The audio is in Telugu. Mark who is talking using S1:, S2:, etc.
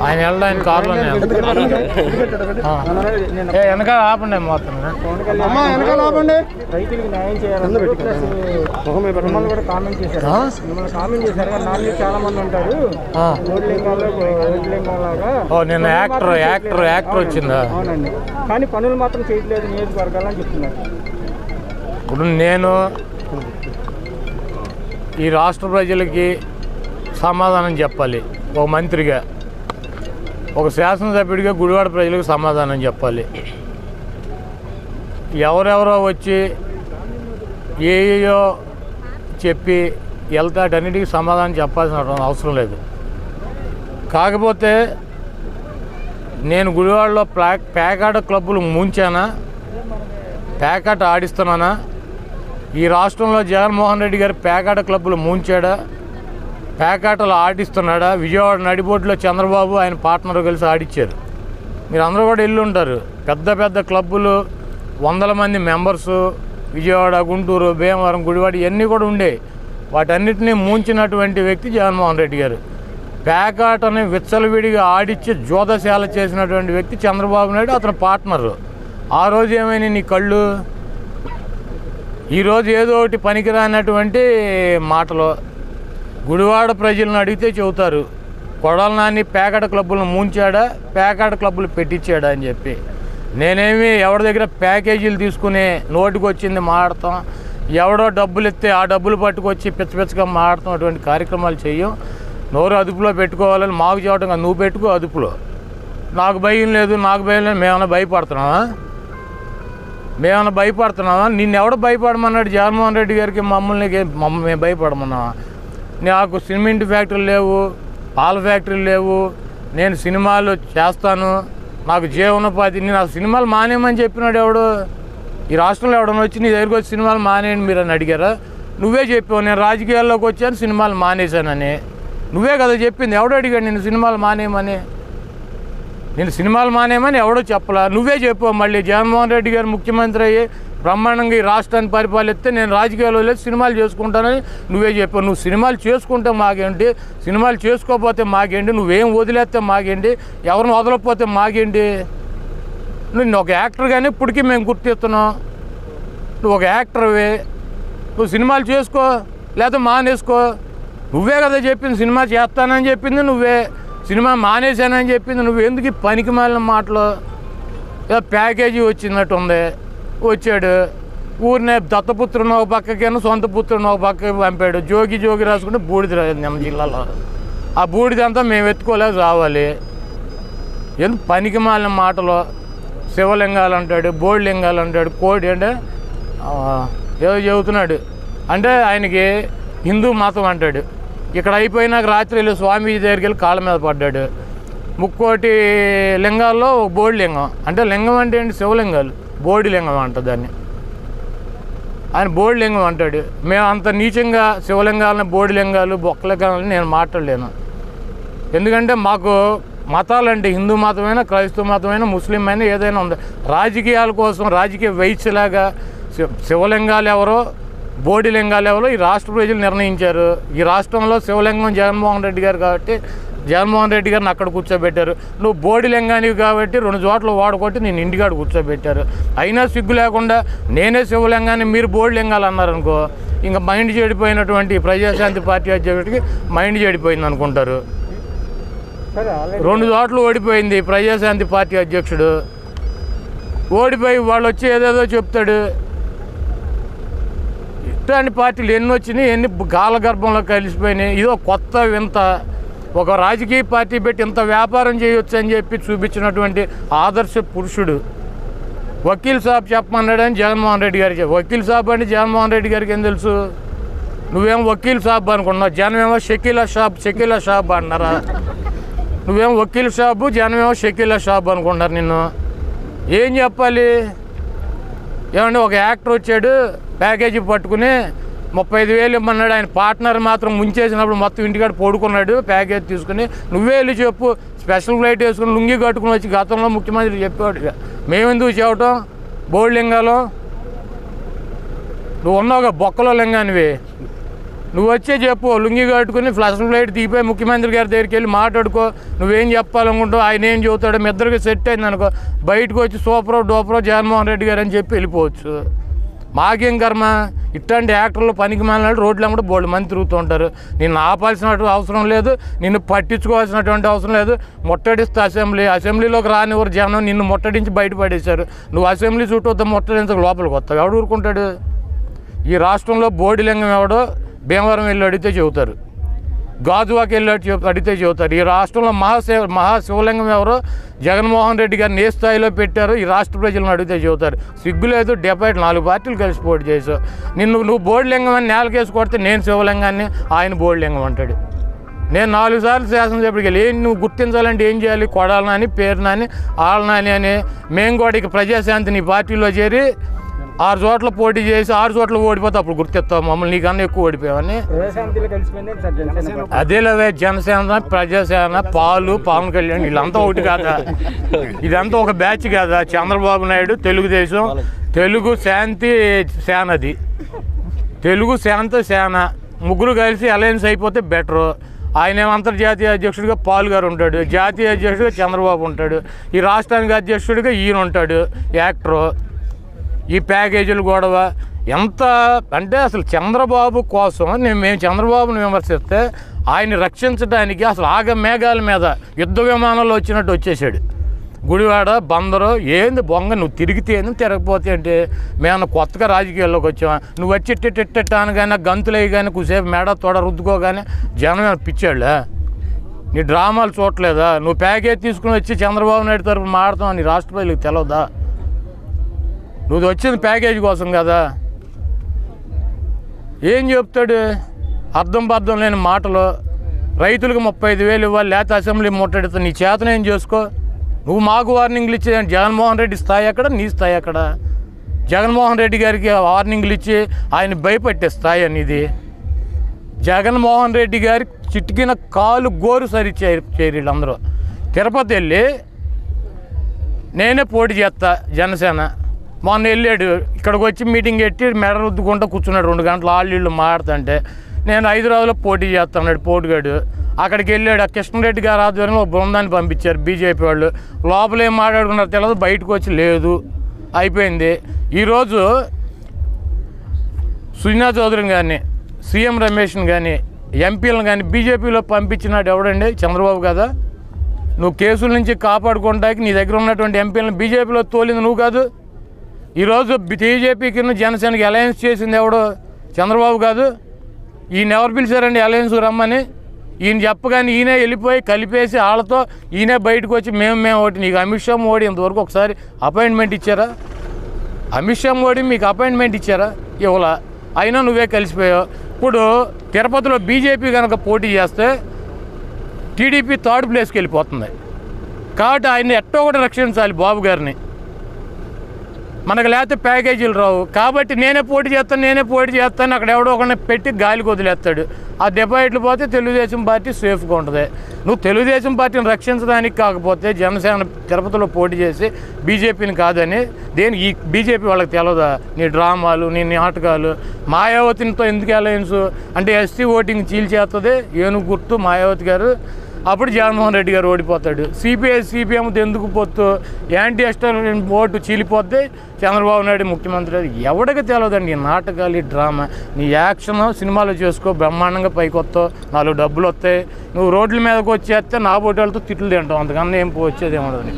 S1: ఆయన వెళ్ళడానికి కారులోనే వెనకాల ఆపండి మొత్తం
S2: రైతులకు న్యాయం చేయాలని కూడా కామెంట్ చేశారు. కామెంట్ చేశారు కానీ నాలుగు చాలా మంది ఉంటారు లాగా.
S1: నిన్న యాక్టర్ వచ్చిందా?
S2: అవునండి, కానీ పనులు మాత్రం చేయట్లేదు నియోజకవర్గాలని చెప్తున్నారు.
S1: ఇప్పుడు నేను ఈ రాష్ట్ర ప్రజలకి సమాధానం చెప్పాలి, ఒక మంత్రిగా, ఒక శాసనసభ్యుడిగా గుడివాడ ప్రజలకు సమాధానం చెప్పాలి. ఎవరెవరో వచ్చి ఏయో చెప్పి వెళ్తాటన్నిటికీ సమాధానం చెప్పాల్సిన అవసరం లేదు. కాకపోతే నేను గుడివాడలో పేకాట క్లబ్బులు ముంచానా, పేకాట ఆడిస్తున్నానా? ఈ రాష్ట్రంలో జగన్మోహన్ రెడ్డి గారు పేకాట క్లబ్బులు ముంచాడా, పేకాటలు ఆడిస్తున్నాడా? విజయవాడ నడిబొడ్డులో చంద్రబాబు ఆయన పార్ట్నర్ కలిసి ఆడిచ్చారు. మీరు అందరూ కూడా వెళ్ళి ఉంటారు. పెద్ద పెద్ద క్లబ్బులు, వందల మంది మెంబర్సు, విజయవాడ, గుంటూరు, భీమవరం, గుడివాడ ఇవన్నీ కూడా ఉండే. వాటన్నిటినీ ముంచినటువంటి వ్యక్తి జగన్మోహన్ రెడ్డి గారు. పేకాటని విచ్చలవిడిగా ఆడిచ్చి జోదశాల చేసినటువంటి వ్యక్తి చంద్రబాబు నాయుడు, అతని పార్ట్నరు. ఆ రోజు ఏమైనా నీ కళ్ళు? ఈరోజు ఏదో ఒకటి పనికిరానటువంటి మాటలు గుడివాడ ప్రజలను అడిగితే చెబుతారు, కొడాల నాని పేకాట క్లబ్బులను ముంచాడా, పేకాట క్లబ్బులు పెట్టించాడా అని చెప్పి. నేనేమి ఎవరి దగ్గర ప్యాకేజీలు తీసుకుని నోటికి వచ్చింది మాడతాం, ఎవడో డబ్బులు ఇస్తే ఆ డబ్బులు పట్టుకొచ్చి పిచ్చపిచ్చగా మాడతాం, అటువంటి కార్యక్రమాలు చెయ్యం. నోరు అదుపులో పెట్టుకోవాలని మాకు చెప్పడం కాదు, నువ్వు పెట్టుకో అదుపులో. నాకు భయం లేదు, నాకు భయం లేదు. మేమన్నా భయపడుతున్నావా? నిన్నెవడో భయపడమన్నాడు జగన్మోహన్ రెడ్డి గారికి? మేము భయపడమన్నావా? నాకు సిమెంట్ ఫ్యాక్టరీలు లేవు, పాల ఫ్యాక్టరీలు లేవు, నేను సినిమాలు చేస్తాను, నాకు జీవనోపాధి. నాకు సినిమాలు మానేయమని చెప్పినాడు ఎవడు? ఈ రాష్ట్రంలో ఎవడన్నా వచ్చి నీ దగ్గరికి వచ్చి సినిమాలు మానేయండి మీరు అని అడిగారా? నువ్వే చెప్పావు నేను రాజకీయాల్లోకి వచ్చాను సినిమాలు మానేశానని. నువ్వే కదా చెప్పింది. ఎవడో అడిగాడు నేను సినిమాలు మానేయమని? నేను సినిమాలు మానేయమని ఎవడో చెప్పలా, నువ్వే చెప్పావు. మళ్ళీ జగన్మోహన్ రెడ్డి గారు ముఖ్యమంత్రి అయ్యి బ్రహ్మాండంగా ఈ రాష్ట్రాన్ని పరిపాలిస్తే నేను రాజకీయాల్లో లేదు సినిమాలు చేసుకుంటానని నువ్వే చెప్పావు. నువ్వు సినిమాలు చేసుకుంటే మాకేంటి, సినిమాలు చేసుకోకపోతే మాకేంటి, నువ్వేం వదిలేస్తే మాకేంటి, ఎవరిని వదలకపోతే మాకేంటి? నువ్వు ఒక యాక్టర్గానే ఇప్పటికీ మేము గుర్తిస్తున్నాం. నువ్వు ఒక యాక్టర్వే, నువ్వు సినిమాలు చేసుకో లేకపోతే మానేసుకో. నువ్వే కదా చెప్పింది సినిమా చేస్తానని చెప్పింది నువ్వే, సినిమా మానేశానని చెప్పింది నువ్వు. ఎందుకు పనికి మాలిన మాటలు? ఏదో ప్యాకేజీ వచ్చినట్టు ఉంది, వచ్చాడు ఊరినే దత్తపుత్రుని ఒక పక్కకేను సొంత పుత్రుని ఒక పక్కకి పంపాడు. జోగి రాసుకుంటే బూడిద మన జిల్లాలో. ఆ బూడిదంతా మేము ఎత్తుకోలేక రావాలి. ఎందుకు పనికి మాలిన మాటలు? శివలింగాలు అంటాడు, బోడి లింగాలు అంటాడు, కోడి అంటే ఏదో చెబుతున్నాడు. అంటే ఆయనకి హిందూ మతం అంటాడు. ఇక్కడ అయిపోయినాక రాత్రి వెళ్ళి స్వామీజీ దగ్గరికి వెళ్ళి కాళ్ళ మీద పడ్డాడు. 30 లింగాల్లో ఒక బోడి లింగం. అంటే లింగం అంటే ఏంటి? శివలింగాలు, బోడి లింగం అంట దాన్ని. ఆయన బోడి లింగం అంటాడు. మేము అంత నీచంగా శివలింగాలని, బోడి లింగాలు, బొక్కలింగాలని నేను మాట్లాడలేను. ఎందుకంటే మాకు మతాలంటే హిందూ మతమైనా, క్రైస్తవ మతమైనా, ముస్లిం అయినా ఏదైనా ఉంది. రాజకీయాల కోసం రాజకీయ వైశ్యలాగా శివలింగాలు ఎవరో, బోడి లింగాలు ఎవరో ఈ రాష్ట్ర ప్రజలు నిర్ణయించారు. ఈ రాష్ట్రంలో శివలింగం జగన్మోహన్ రెడ్డి గారు కాబట్టి జగన్మోహన్ రెడ్డి గారిని అక్కడ కూర్చోబెట్టారు. నువ్వు బోడి లింగానివి కాబట్టి 2 చోట్ల వాడుకొట్టి నేను ఇంటికాడ కూర్చోబెట్టారు. అయినా సిగ్గు లేకుండా నేనే శివలింగాన్ని మీరు బోడి లింగాలు అన్నారనుకో, ఇంకా మైండ్ చెడిపోయినటువంటి ప్రజాశాంతి పార్టీ అధ్యక్షుడికి మైండ్ చెడిపోయింది అనుకుంటారు. 2 చోట్ల ఓడిపోయింది ప్రజాశాంతి పార్టీ అధ్యక్షుడు. ఓడిపోయి వాళ్ళు వచ్చి ఏదేదో చెప్తాడు. ఇట్లాంటి పార్టీలు ఎన్ని వచ్చినాయి, ఎన్ని గాలగర్భంలో కలిసిపోయినాయి. ఇదో కొత్త వింత. ఒక రాజకీయ పార్టీ పెట్టి ఇంత వ్యాపారం చేయొచ్చు అని చెప్పి చూపించినటువంటి ఆదర్శ పురుషుడు. వకీల్ సాబ్ చెప్పమన్నాడని జగన్మోహన్ రెడ్డి గారికి. వకీల్ సాబ్ అంటే జగన్మోహన్ రెడ్డి గారికి ఏం తెలుసు? నువ్వేమో వకీల్ సాబ్ అనుకున్నావు, జనమేమో షకీలా షాబ్ అన్నారా? నువ్వేమో వకీల్ షాబు, జనమేమో షకీలా షాబ్ అనుకుంటున్నారు నిన్ను. ఏం చెప్పాలి? ఏమంటే ఒక యాక్టర్ వచ్చాడు ప్యాకేజీ పట్టుకుని 35,000 ఇమ్మన్నాడు. ఆయన పార్ట్నర్ మాత్రం ముంచేసినప్పుడు మొత్తం ఇంటికాడ పడుకున్నాడు ప్యాకేజ్ తీసుకుని. నువ్వే వెళ్ళి చెప్పు, స్పెషల్ ఫ్లైట్ వేసుకుని లుంగి కట్టుకుని వచ్చి గతంలో ముఖ్యమంత్రి చెప్పాడు. మేమెందుకు చెప్పటం? బోడి లింగాలు నువ్వు ఉన్నావుగా, బొక్కలో లింగానివి. నువ్వు వచ్చే చెప్పు, లుంగి కట్టుకుని ఫ్లష్ ఫ్లైట్ దిగిపోయి ముఖ్యమంత్రి గారి దగ్గరికి వెళ్ళి మాట్లాడుకో, నువ్వేం చెప్పాలనుకుంటావు, ఆయన ఏం చెబుతాడో, మీ ఇద్దరికి సెట్ అయింది అనుకో, బయటకు వచ్చి సూపరో డోపరో జగన్మోహన్ రెడ్డి గారు అని చెప్పి వెళ్ళిపోవచ్చు. మాకేం కర్మ, ఇట్లాంటి యాక్టర్లు పనికి మాలినాడు రోడ్లు అమ్మడం బోల్డ్ మంది తిరుగుతూ ఉంటారు. నిన్ను ఆపాల్సిన అవసరం లేదు, నిన్ను పట్టించుకోవాల్సినటువంటి అవసరం లేదు. ముట్టడిస్తే అసెంబ్లీలోకి రానివ్వరు జనం, నిన్ను ముట్టడించి బయటపడేశారు. నువ్వు అసెంబ్లీ చుట్టూ ముట్టడించక లోపలికి వస్తావు, ఎవడు ఊరుకుంటాడు? ఈ రాష్ట్రంలో బోడిలింగం ఎవడో భీమవరం వెళ్ళి అడిగితే చెబుతారు, గాజువాకి వెళ్ళి అడిగితే చెబుతారు. ఈ రాష్ట్రంలో మహాశివలింగం ఎవరో జగన్మోహన్ రెడ్డి గారిని ఏ స్థాయిలో పెట్టారో ఈ రాష్ట్ర ప్రజలను అడిగితే చెబుతారు. సిగ్గులేదు, 4 పార్టీలు కలిసి పోటీ చేసావు. నువ్వు బోడిలింగం అని నేలకేసి కొడితే నేను శివలింగాన్ని, ఆయన బోడిలింగం అంటాడు. నేను 4 సార్లు శాసనసభ్యుడికి వెళ్ళి నువ్వు గుర్తించాలంటే ఏం చేయాలి, కొడాలనాని, పేరునాని, ఆళ్ళనాని అని. మేము కూడా ఇక ప్రజాశాంతి నీ పార్టీలో చేరి 6 చోట్ల పోటీ చేసి 6 చోట్ల ఓడిపోతే అప్పుడు గుర్తిస్తావు మమ్మల్ని, నీకన్నా ఎక్కువ ఓడిపోయావని. అదేలేవే జనసేన, ప్రజాసేన, పవన్ కళ్యాణ్ వీళ్ళంతా ఒకటి కాదా? ఇదంతా ఒక బ్యాచ్ కాదా? చంద్రబాబు నాయుడు, తెలుగుదేశం, తెలుగు శాంతి సేనది, తెలుగు శాంతి సేన ముగ్గురు కలిసి అలయన్స్ అయిపోతే బెటరు. ఆయన అంతర్జాతీయ అధ్యక్షుడిగా పాల్ గారు ఉంటాడు, జాతీయ అధ్యక్షుడిగా చంద్రబాబు ఉంటాడు, ఈ రాష్ట్రానికి అధ్యక్షుడిగా ఈయన ఉంటాడు యాక్టరు. ఈ ప్యాకేజీలు గొడవ ఎంత అంటే అసలు చంద్రబాబు కోసం మేము చంద్రబాబుని విమర్శిస్తే ఆయన్ని రక్షించడానికి అసలు మేఘాల మీద యుద్ధ విమానంలో వచ్చినట్టు వచ్చేసాడు. గుడివాడ బందరు ఏంది బొంగ, నువ్వు తిరిగితే ఏంది తిరగపోతే అంటే మేము కొత్తగా రాజకీయాల్లోకి వచ్చావా? నువ్వు వచ్చి ఇట్టెట్టాను కానీ గంతులయ్యి కానీ కుసేపు మేడ తోడ రుద్దుకోగానే జనం పిచ్చాళ్ళా? నీ డ్రామాలు చూడలేదా? నువ్వు ప్యాకేజ్ తీసుకుని వచ్చి చంద్రబాబు నాయుడు తరఫున మాడతావు, నీ రాష్ట్ర ప్రజలకు తెలవదా? నువ్వు వచ్చింది ప్యాకేజీ కోసం కదా. ఏం చెప్తాడు అర్థం పర్థం లేని మాటలు? రైతులకు 35,000 ఇవ్వాలి, లేకపోతే అసెంబ్లీ ముట్టడితే నీ చేతన ఏం చేసుకో. నువ్వు మాకు వార్నింగ్లు ఇచ్చే జగన్మోహన్ రెడ్డి స్థాయి ఎక్కడ, నీ స్థాయి ఎక్కడ? జగన్మోహన్ రెడ్డి గారికి వార్నింగ్లు ఇచ్చి ఆయన భయపెట్టే స్థాయి అనేది. జగన్మోహన్ రెడ్డి గారి చిటికిన కాలు గోరు సరి చేయరు వీళ్ళందరూ. తిరుపతి వెళ్ళి నేనే పోటీ చేస్తా జనసేన, మొన్న వెళ్ళాడు, ఇక్కడికి వచ్చి మీటింగ్ పెట్టి మెడ రుద్దుకుంటూ కూర్చున్నాడు 2 గంటలు ఆళ్ళు మాట్లాడుతుంటే. నేను హైదరాబాద్లో పోటీ చేస్తున్నాడు పోటీగాడు. అక్కడికి వెళ్ళాడు, ఆ కృష్ణారెడ్డి గారు ఆధ్వర్యంలో ఒక బృందాన్ని పంపించారు బీజేపీ వాళ్ళు. లోపల ఏం మాట్లాడుకున్నారో తెలియదు, బయటకు వచ్చి లేదు, అయిపోయింది. ఈరోజు సుజనా చౌదరిని కానీ, సీఎం రమేష్ని కానీ, ఎంపీలను కానీ బీజేపీలో పంపించినాడు ఎవడండి? చంద్రబాబు కదా. నువ్వు కేసుల నుంచి కాపాడుకోవడానికి నీ దగ్గర ఉన్నటువంటి ఎంపీలను బీజేపీలో తోలింది నువ్వు కాదు. ఈరోజు బీజేపీకి జనసేనకి అలయన్స్ చేసింది ఎవడు? చంద్రబాబు కాదు. ఈయన ఎవరు పిలిచారండి అలయన్స్ రమ్మని? ఈయన చెప్పగానే ఈయనే వెళ్ళిపోయి కలిపేసి వాళ్ళతో ఈయనే బయటకు వచ్చి మేము ఒకటి. నీకు అమిత్ షా మోడీ ఇంతవరకు ఒకసారి అపాయింట్మెంట్ ఇచ్చారా? అమిత్ షా మోడీ మీకు అపాయింట్మెంట్ ఇచ్చారా? ఇవ్వలా. అయినా నువ్వే కలిసిపోయావు. ఇప్పుడు తిరుపతిలో బీజేపీ కనుక పోటీ చేస్తే టీడీపీ 3rd ప్లేస్కి వెళ్ళిపోతుంది. కాబట్టి ఆయన్ని ఎట్టో ఒకటి రక్షించాలి బాబు గారిని. మనకు లేకపోతే ప్యాకేజీలు రావు. కాబట్టి నేనే పోటీ చేస్తాను అక్కడ ఎవడో ఒకరిని పెట్టి గాలికి వదిలేస్తాడు. ఆ డిపాజిట్లు పోతే తెలుగుదేశం పార్టీ సేఫ్గా ఉంటుంది. నువ్వు తెలుగుదేశం పార్టీని రక్షించడానికి కాకపోతే జనసేన తిరుపతిలో పోటీ చేసి బీజేపీని కాదని దేనికి ఈ బీజేపీ వాళ్ళకి తెలవదా? నీ డ్రామాలు, నీ నాటకాలు. మాయావతితో ఎందుకు అలయన్స్ అంటే ఎస్సీ ఓటింగ్ చీల్చేస్తుంది ఏనుగు గుర్తు మాయావతి గారు. అప్పుడు జగన్మోహన్ రెడ్డి గారు ఓడిపోతాడు. సిపిఎంతో ఎందుకు పొత్తు? యాంటీ ఎస్టాబ్లిష్మెంట్ ఓటు చీలిపోద్ది, చంద్రబాబు నాయుడు ముఖ్యమంత్రి. ఎవడికి తెలియదండి ఈ నాటకాలు, ఈ డ్రామా. నీ యాక్షన్ సినిమాలు చేసుకో, బ్రహ్మాండంగా పైకి వస్తావు, 4 డబ్బులు వస్తాయి. నువ్వు రోడ్ల మీదకి వచ్చేస్తే నా పోటీ వాళ్ళతో తిట్లు తింటావు, అంతకన్నా ఏం వచ్చేది ఏమన్నది.